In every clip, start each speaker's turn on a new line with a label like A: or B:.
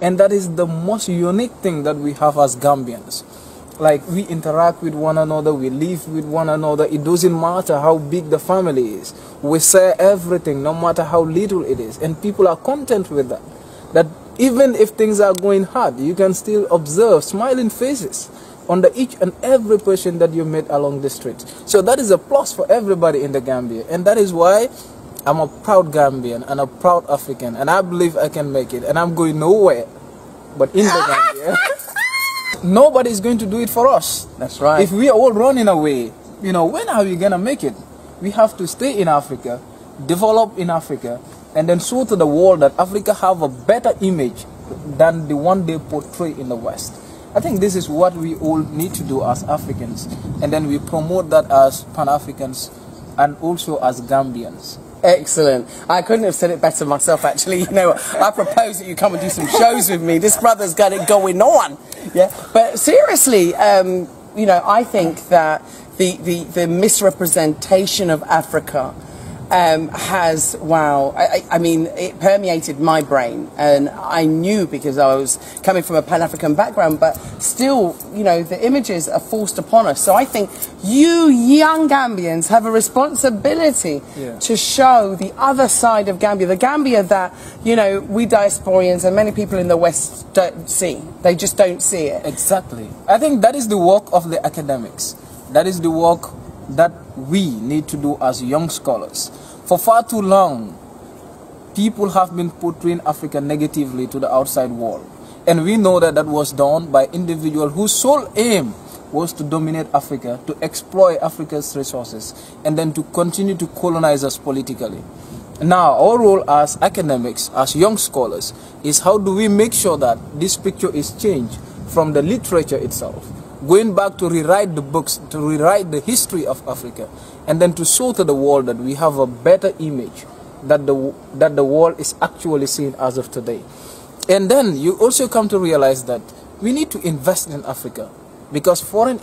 A: And that is the most unique thing that we have as Gambians. Like, we interact with one another, we live with one another. It doesn't matter how big the family is. We share everything, no matter how little it is. And people are content with that. That even if things are going hard, you can still observe smiling faces under each and every person that you meet along the street. So that is a plus for everybody in the Gambia. And that is why I'm a proud Gambian and a proud African. And I believe I can make it. And I'm going nowhere but in the Gambia. Nobody is going to do it for us.
B: That's right.
A: If we are all running away, when are we going to make it? We have to stay in Africa, develop in Africa, and then show to the world that Africa have a better image than the one they portray in the West. I think this is what we all need to do as Africans. And then we promote that as Pan-Africans and also as Gambians.
B: Excellent. I couldn't have said it better myself, actually. I propose that you come and do some shows with me. This brother's got it going on. Yeah. But seriously, I think that the misrepresentation of Africa has, I mean, it permeated my brain, and I knew because I was coming from a Pan-African background, but still, the images are forced upon us. So I think you young Gambians have a responsibility to show the other side of Gambia, the Gambia that, we diasporians and many people in the West don't see. They just don't see it.
A: Exactly. I think that is the work of the academics. That is the work that we need to do as young scholars. For far too long, people have been portraying Africa negatively to the outside world. And we know that that was done by individuals whose sole aim was to dominate Africa, to exploit Africa's resources, and then to continue to colonize us politically. Now, our role as academics, as young scholars, is how do we make sure that this picture is changed from the literature itself, going back to rewrite the books, to rewrite the history of Africa, and then to show to the world that we have a better image that the world is actually seeing as of today. And then you also come to realize that we need to invest in Africa, because foreign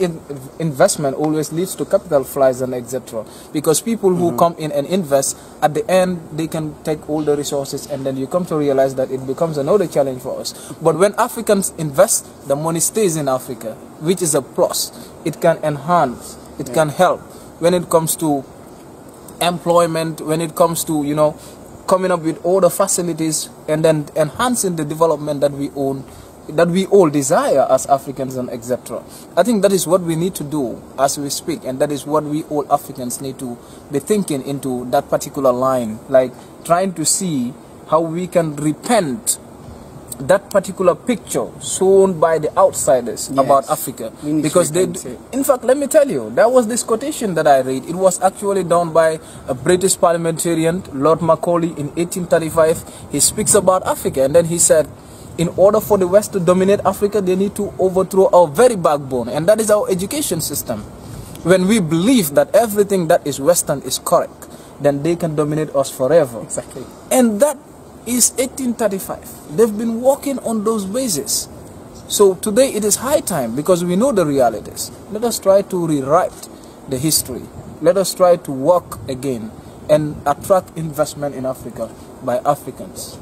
A: investment always leads to capital flights and etc. Because people who come in and invest, at the end they can take all the resources, and then you come to realize that it becomes another challenge for us. But when Africans invest, the money stays in Africa, which is a plus. It can enhance, it can help when it comes to employment, when it comes to, coming up with all the facilities and then enhancing the development that we own, that we all desire as Africans and etc. I think that is what we need to do as we speak, and that is what we all Africans need to be thinking into that particular line, like trying to see how we can repent that particular picture shown by the outsiders about Africa. Because they, in fact, let me tell you, there was this quotation that I read. It was actually done by a British parliamentarian, Lord Macaulay, in 1835. He speaks about Africa, and then he said, in order for the West to dominate Africa, they need to overthrow our very backbone, and that is our education system. When we believe that everything that is Western is correct, then they can dominate us forever.
B: Exactly.
A: And that is 1835. They've been working on those bases. So today it is high time, because we know the realities. Let us try to rewrite the history. Let us try to work again and attract investment in Africa by Africans.